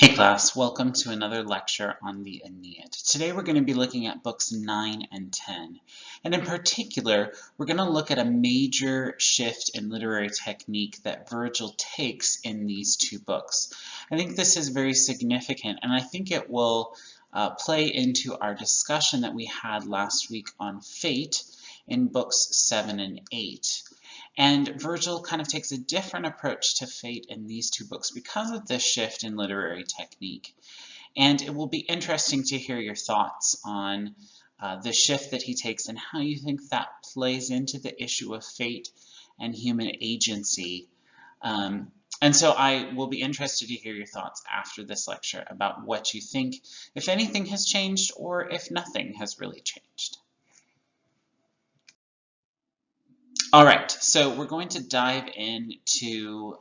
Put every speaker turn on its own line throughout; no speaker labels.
Hey class, welcome to another lecture on the Aeneid. Today we're going to be looking at books 9 and 10. And in particular, we're going to look at a major shift in literary technique that Virgil takes in these two books. I think this is very significant, and I think it will play into our discussion that we had last week on fate in books 7 and 8. And Virgil kind of takes a different approach to fate in these two books because of this shift in literary technique. And it will be interesting to hear your thoughts on the shift that he takes and how you think that plays into the issue of fate and human agency. And so I will be interested to hear your thoughts after this lecture about what you think, if anything has changed or if nothing has really changed. All right, so we're going to dive into,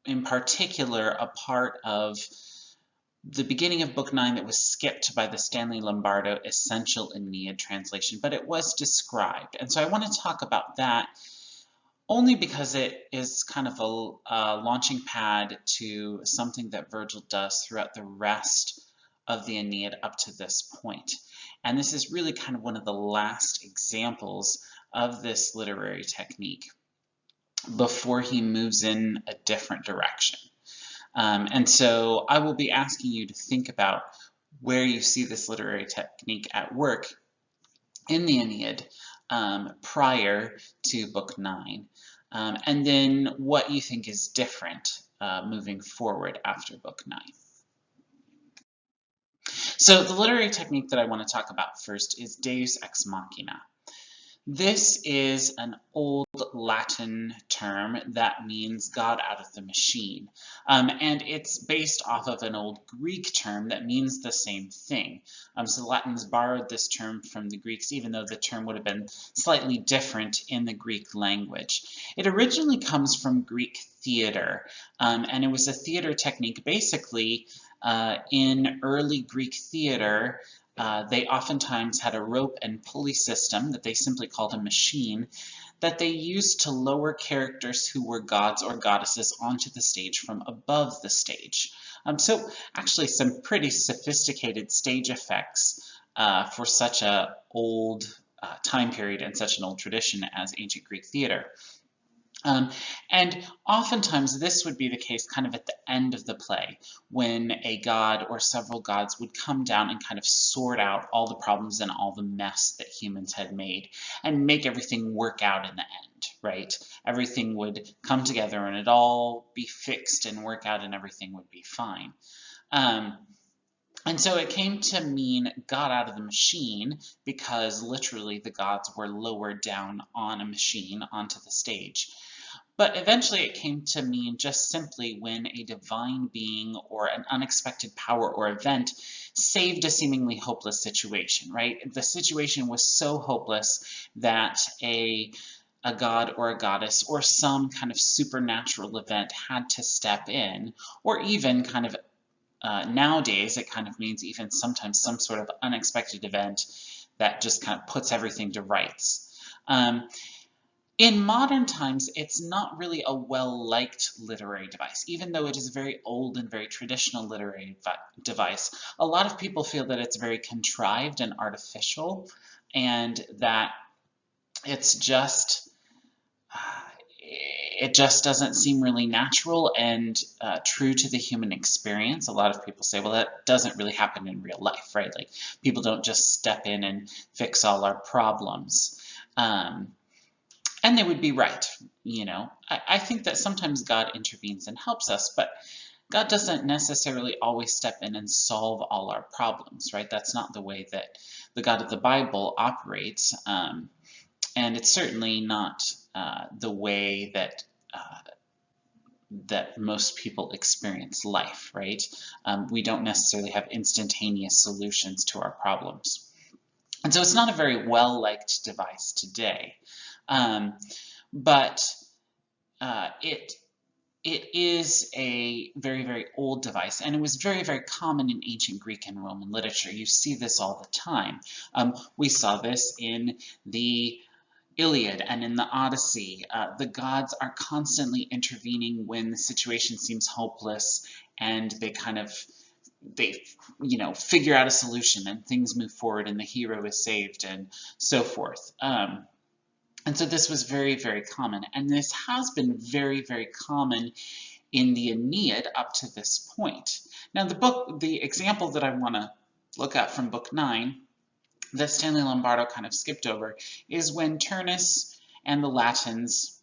in particular, a part of the beginning of Book 9 that was skipped by the Stanley Lombardo Essential Aeneid translation, but it was described. And so I want to talk about that only because it is kind of a launching pad to something that Virgil does throughout the rest of the Aeneid up to this point. And this is really kind of one of the last examples of this literary technique before he moves in a different direction. And so I will be asking you to think about where you see this literary technique at work in the Aeneid prior to Book 9, and then what you think is different moving forward after Book 9. So the literary technique that I want to talk about first is Deus Ex Machina. This is an old Latin term that means God out of the machine, and it's based off of an old Greek term that means the same thing. So the Latins borrowed this term from the Greeks, even though the term would have been slightly different in the Greek language. It originally comes from Greek theater, and it was a theater technique. Basically, in early Greek theater, they oftentimes had a rope and pulley system that they simply called a machine that they used to lower characters who were gods or goddesses onto the stage from above the stage. So actually some pretty sophisticated stage effects for such an old time period and such an old tradition as ancient Greek theater. And oftentimes this would be the case kind of at the end of the play, when a god or several gods would come down and kind of sort out all the problems and all the mess that humans had made and make everything work out in the end, right? Everything would come together and it'd all be fixed and work out and everything would be fine. And so it came to mean God out of the machine because literally the gods were lowered down on a machine onto the stage. But eventually it came to mean just simply when a divine being or an unexpected power or event saved a seemingly hopeless situation, right? The situation was so hopeless that a god or a goddess or some kind of supernatural event had to step in, or even kind of nowadays it kind of means even sometimes some sort of unexpected event that just kind of puts everything to rights. In modern times, it's not really a well-liked literary device, even though it is a very old and very traditional literary device. A lot of people feel that it's very contrived and artificial, and that it's just, it just doesn't seem really natural and true to the human experience. A lot of people say, well, that doesn't really happen in real life, right? Like, people don't just step in and fix all our problems. And they would be right, you know. I think that sometimes God intervenes and helps us, but God doesn't necessarily always step in and solve all our problems, right? That's not the way that the God of the Bible operates, and it's certainly not the way that that most people experience life, right? We don't necessarily have instantaneous solutions to our problems. And so it's not a very well-liked device today. But it is a very, very old device, and it was very, very common in ancient Greek and Roman literature. You see this all the time. We saw this in the Iliad and in the Odyssey. The gods are constantly intervening when the situation seems hopeless, and they figure out a solution, and things move forward, and the hero is saved, and so forth. And so this was very, very common, and this has been very, very common in the Aeneid up to this point. Now the example that I want to look at from book 9 that Stanley Lombardo kind of skipped over is when Turnus and the Latins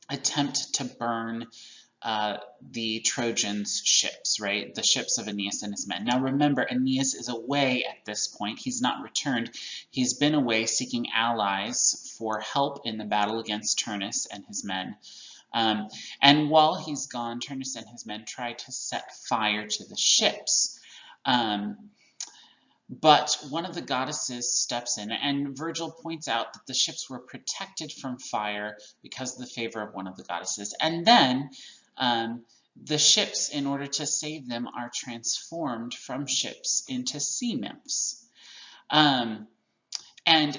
attempt to burn the Trojans' ships, right? The ships of Aeneas and his men. Now remember, Aeneas is away at this point. He's not returned. He's been away seeking allies for help in the battle against Turnus and his men. And while he's gone, Turnus and his men try to set fire to the ships. But one of the goddesses steps in, and Virgil points out that the ships were protected from fire because of the favor of one of the goddesses. And then the ships, in order to save them, are transformed from ships into sea nymphs. And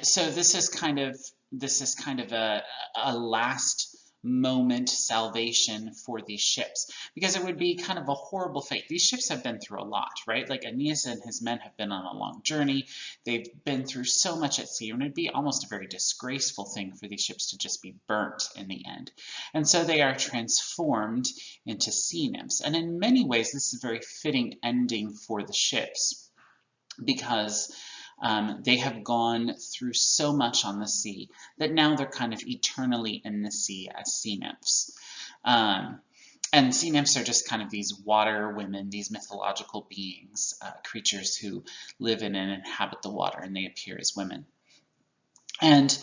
so this is kind of a last moment salvation for these ships, because it would be kind of a horrible fate. These ships have been through a lot, right? Like Aeneas and his men have been on a long journey. They've been through so much at sea, and it'd be almost a very disgraceful thing for these ships to just be burnt in the end. And so they are transformed into sea nymphs. And in many ways, this is a very fitting ending for the ships, because they have gone through so much on the sea that now they're kind of eternally in the sea as sea nymphs. And sea nymphs are just kind of these water women, these mythological beings, creatures who live in and inhabit the water, and they appear as women. And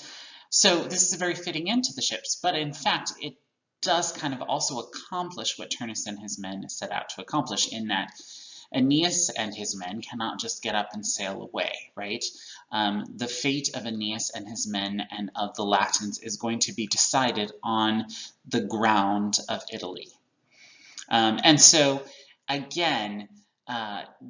so this is a very fitting end to the ships, but in fact, it does kind of also accomplish what Turnus and his men set out to accomplish, in that Aeneas and his men cannot just get up and sail away, right? The fate of Aeneas and his men and of the Latins is going to be decided on the ground of Italy. And so, again,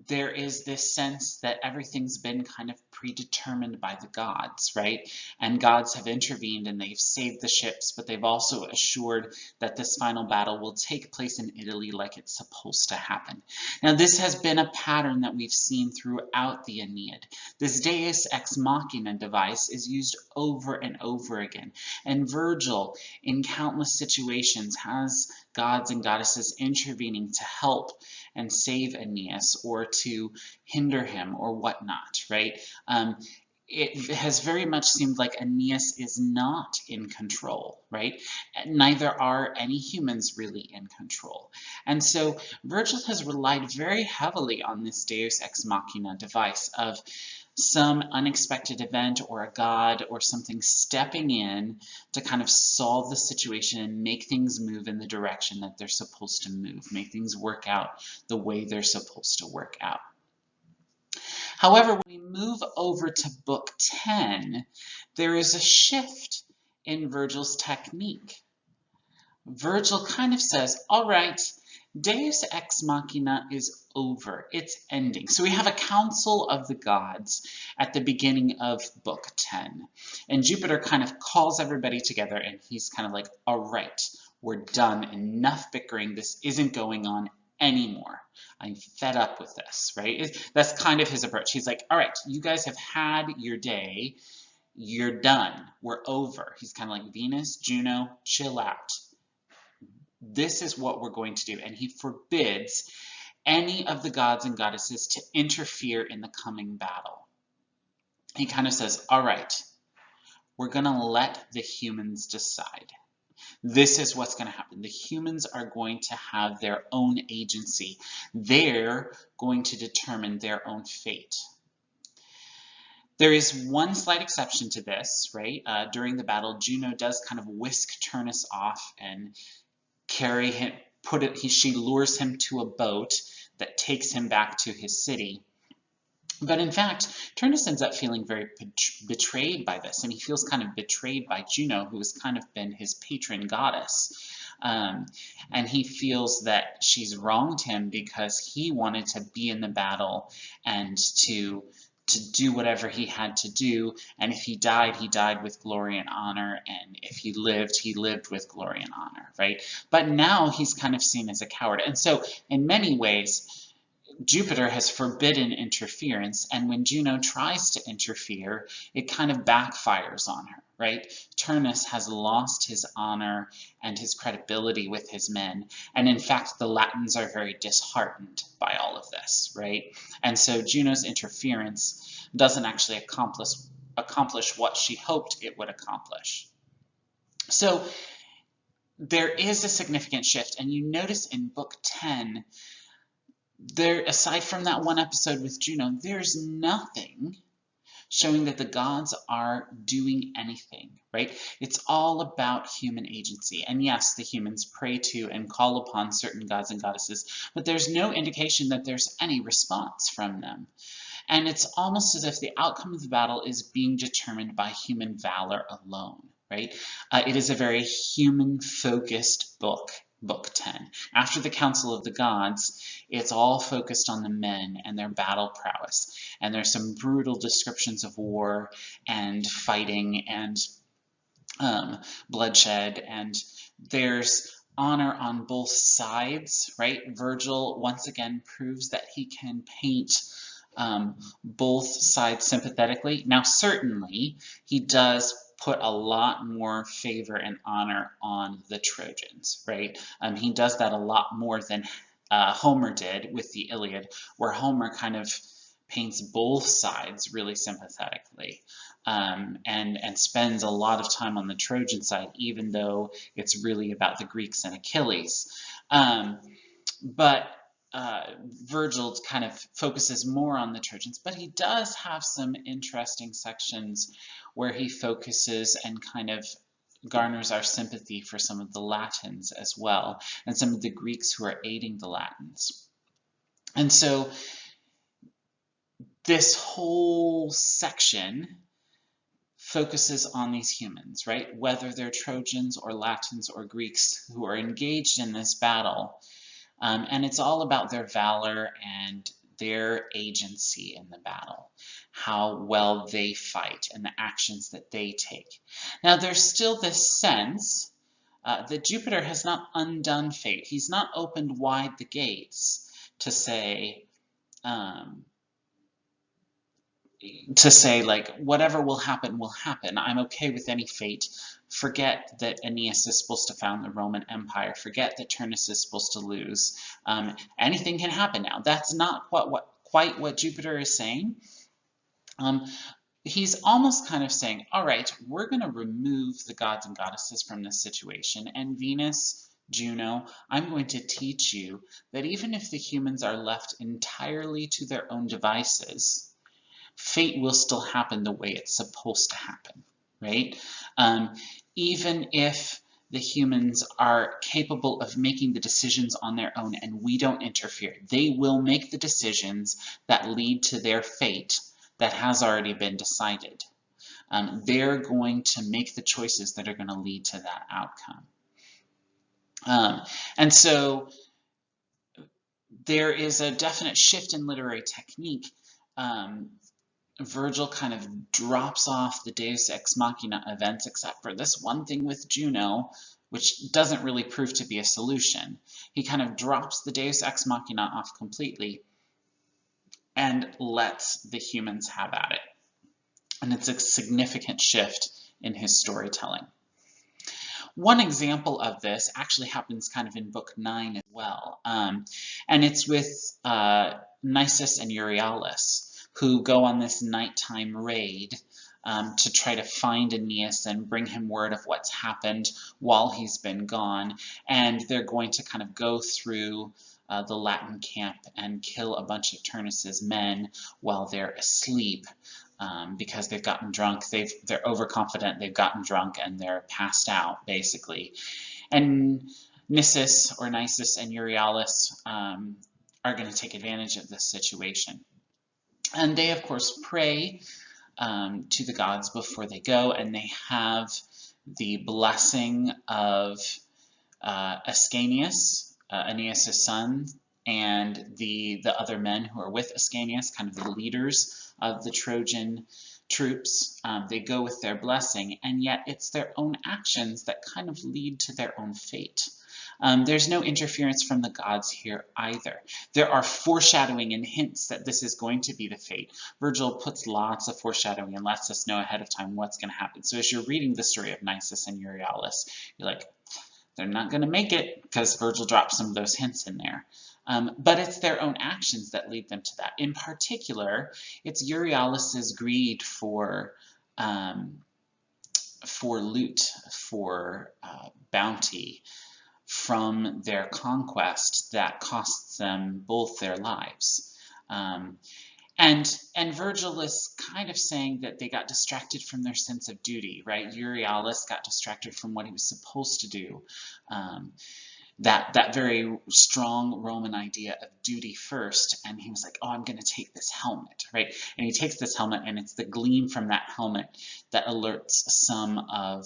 there is this sense that everything's been kind of predetermined by the gods, right? And gods have intervened and they've saved the ships, but they've also assured that this final battle will take place in Italy like it's supposed to happen. Now, this has been a pattern that we've seen throughout the Aeneid. This Deus Ex Machina device is used over and over again. And Virgil, in countless situations, has gods and goddesses intervening to help and save Aeneas, or to hinder him, or whatnot, right? It has very much seemed like Aeneas is not in control, right? Neither are any humans really in control. And so Virgil has relied very heavily on this Deus Ex Machina device of some unexpected event or a god or something stepping in to kind of solve the situation and make things move in the direction that they're supposed to move, make things work out the way they're supposed to work out. However, when we move over to book 10, there is a shift in Virgil's technique. Virgil kind of says, all right, Deus Ex Machina is over, it's ending. So we have a council of the gods at the beginning of book 10. And Jupiter kind of calls everybody together, and he's kind of like, all right, we're done, enough bickering, this isn't going on anymore. I'm fed up with this, right? That's kind of his approach. He's like, all right, you guys have had your day, you're done, we're over. He's kind of like, Venus, Juno, chill out. This is what we're going to do. And he forbids any of the gods and goddesses to interfere in the coming battle. He kind of says, all right, we're going to let the humans decide. This is what's going to happen. The humans are going to have their own agency. They're going to determine their own fate. There is one slight exception to this, right? During the battle, Juno does kind of whisk Turnus off and carry him, she lures him to a boat that takes him back to his city. But in fact, Turnus ends up feeling very betrayed by this, and he feels kind of betrayed by Juno, who has kind of been his patron goddess. And he feels that she's wronged him because he wanted to be in the battle and to to do whatever he had to do, and if he died with glory and honor, and if he lived with glory and honor, right? But now he's kind of seen as a coward. And so in many ways, Jupiter has forbidden interference, and when Juno tries to interfere, it kind of backfires on her, right? Turnus has lost his honor and his credibility with his men, and in fact, the Latins are very disheartened by all of this, right? And so Juno's interference doesn't actually accomplish what she hoped it would accomplish. So there is a significant shift, and you notice in Book 10, there, aside from that one episode with Juno, there's nothing showing that the gods are doing anything, right? It's all about human agency. And yes, the humans pray to and call upon certain gods and goddesses, but there's no indication that there's any response from them. And it's almost as if the outcome of the battle is being determined by human valor alone, right? It is a very human-focused book. Book 10. After the Council of the Gods, it's all focused on the men and their battle prowess. And there's some brutal descriptions of war and fighting and bloodshed, and there's honor on both sides, right? Virgil once again proves that he can paint both sides sympathetically. Now, certainly, he does put a lot more favor and honor on the Trojans, right? He does that a lot more than Homer did with the Iliad, where Homer kind of paints both sides really sympathetically, and spends a lot of time on the Trojan side, even though it's really about the Greeks and Achilles. But Virgil kind of focuses more on the Trojans, but he does have some interesting sections where he focuses and kind of garners our sympathy for some of the Latins as well, and some of the Greeks who are aiding the Latins. And so this whole section focuses on these humans, right? Whether they're Trojans or Latins or Greeks who are engaged in this battle. And it's all about their valor and their agency in the battle, how well they fight and the actions that they take. Now, there's still this sense that Jupiter has not undone fate. He's not opened wide the gates to say like, whatever will happen will happen. I'm okay with any fate. Forget that Aeneas is supposed to found the Roman Empire. Forget that Turnus is supposed to lose. Anything can happen now. That's not quite what Jupiter is saying. He's almost kind of saying, all right, we're going to remove the gods and goddesses from this situation. And Venus, Juno, I'm going to teach you that even if the humans are left entirely to their own devices, fate will still happen the way it's supposed to happen, right? Even if the humans are capable of making the decisions on their own and we don't interfere, they will make the decisions that lead to their fate that has already been decided. They're going to make the choices that are going to lead to that outcome. And so there is a definite shift in literary technique. Virgil kind of drops off the Deus Ex Machina events, except for this one thing with Juno, which doesn't really prove to be a solution. He kind of drops the Deus Ex Machina off completely and lets the humans have at it. And it's a significant shift in his storytelling. One example of this actually happens kind of in Book 9 as well, and it's with Nisus and Euryalus, who go on this nighttime raid to try to find Aeneas and bring him word of what's happened while he's been gone. And they're going to kind of go through the Latin camp and kill a bunch of Turnus's men while they're asleep because they've gotten drunk. They're overconfident, they've gotten drunk, and they're passed out, basically. And Nisus and Euryalus are going to take advantage of this situation. And they, of course, pray to the gods before they go, and they have the blessing of Ascanius, Aeneas' son, and the other men who are with Ascanius, kind of the leaders of the Trojan troops. They go with their blessing, and yet it's their own actions that kind of lead to their own fate. There's no interference from the gods here either. There are foreshadowing and hints that this is going to be the fate. Virgil puts lots of foreshadowing and lets us know ahead of time what's going to happen. So as you're reading the story of Nisus and Euryalus, you're like, they're not going to make it, because Virgil drops some of those hints in there. But it's their own actions that lead them to that. In particular, it's Euryalus' greed for loot, for bounty from their conquest that costs them both their lives. And Virgil is kind of saying that they got distracted from their sense of duty, right? Euryalus got distracted from what he was supposed to do. That very strong Roman idea of duty first, and he was like, oh, I'm going to take this helmet, right? And he takes this helmet, and it's the gleam from that helmet that alerts some of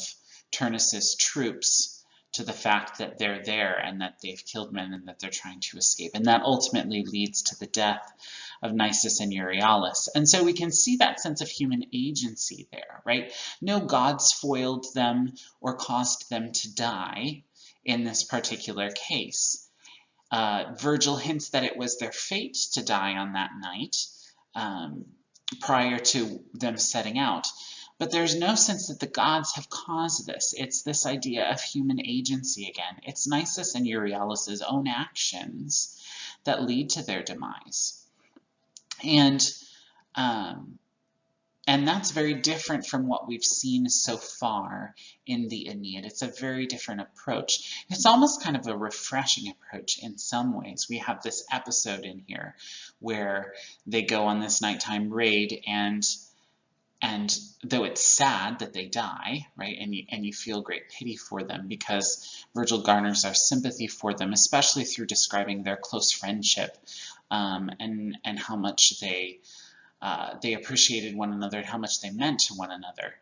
Turnus's troops to the fact that they're there and that they've killed men and that they're trying to escape. And that ultimately leads to the death of Nisus and Euryalus. And so we can see that sense of human agency there, right? No gods foiled them or caused them to die in this particular case. Virgil hints that it was their fate to die on that night prior to them setting out. But there's no sense that the gods have caused this. It's this idea of human agency again. It's Nisus and Euryalus' own actions that lead to their demise. And that's very different from what we've seen so far in the Aeneid. It's a very different approach. It's almost kind of a refreshing approach in some ways. We have this episode in here where they go on this nighttime raid, and though it's sad that they die, right, and you feel great pity for them, because Virgil garners our sympathy for them, especially through describing their close friendship, and how much they appreciated one another and how much they meant to one another.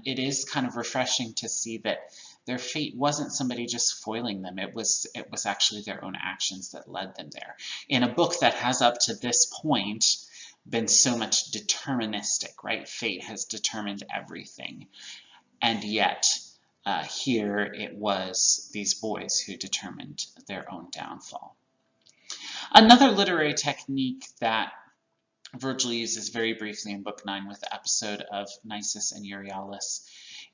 It is kind of refreshing to see that their fate wasn't somebody just foiling them. It was actually their own actions that led them there. In a book that has up to this point been so much deterministic, right? Fate has determined everything. And yet, here it was these boys who determined their own downfall. Another literary technique that Virgil uses very briefly in Book 9 with the episode of Nisus and Euryalus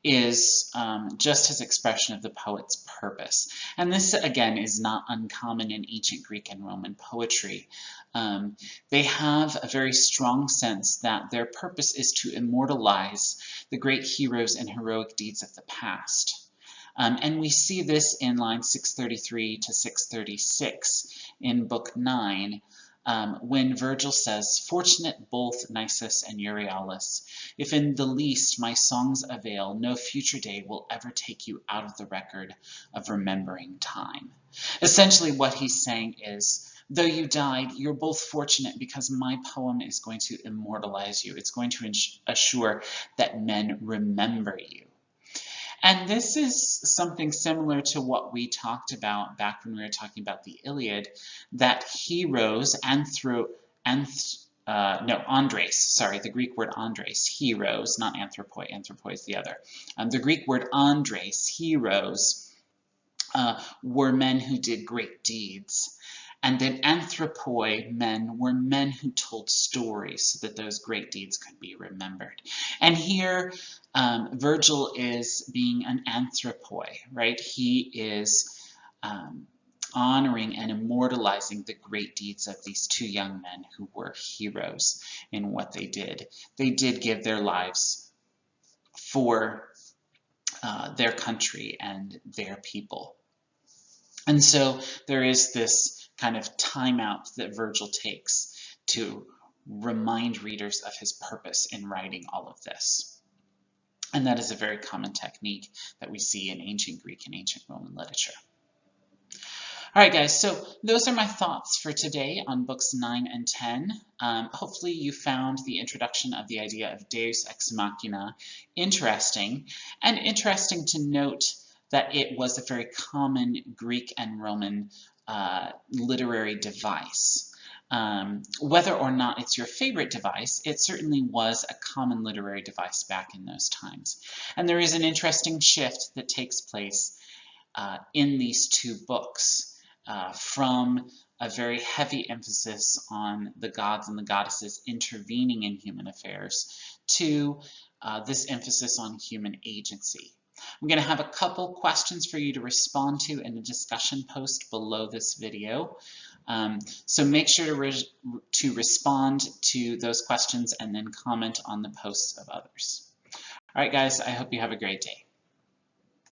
is just his expression of the poet's purpose. And this, again, is not uncommon in ancient Greek and Roman poetry. They have a very strong sense that their purpose is to immortalize the great heroes and heroic deeds of the past. And we see this in lines 633 to 636 in Book 9, when Virgil says, "Fortunate both Nisus and Euryalus, if in the least my songs avail, no future day will ever take you out of the record of remembering time." Essentially what he's saying is, though you died, you're both fortunate because my poem is going to immortalize you. It's going to assure that men remember you. And this is something similar to what we talked about back when we were talking about the Iliad, that heroes, Andres, the Greek word Andres, heroes, not anthropoi, anthropoi is the other. The Greek word Andres, heroes, were men who did great deeds. And then anthropoi, men, were men who told stories so that those great deeds could be remembered. And here, Virgil is being an anthropoi, right? He is honoring and immortalizing the great deeds of these two young men who were heroes in what they did. They did give their lives for their country and their people. And so there is this kind of time out that Virgil takes to remind readers of his purpose in writing all of this. And that is a very common technique that we see in ancient Greek and ancient Roman literature. All right, guys, so those are my thoughts for today on books 9 and 10. Hopefully you found the introduction of the idea of Deus Ex Machina interesting, and interesting to note that it was a very common Greek and Roman literary device. Whether or not it's your favorite device, it certainly was a common literary device back in those times. And there is an interesting shift that takes place in these two books, from a very heavy emphasis on the gods and the goddesses intervening in human affairs to this emphasis on human agency. I'm going to have a couple questions for you to respond to in the discussion post below this video. So make sure to respond to those questions and then comment on the posts of others. All right, guys, I hope you have a great day.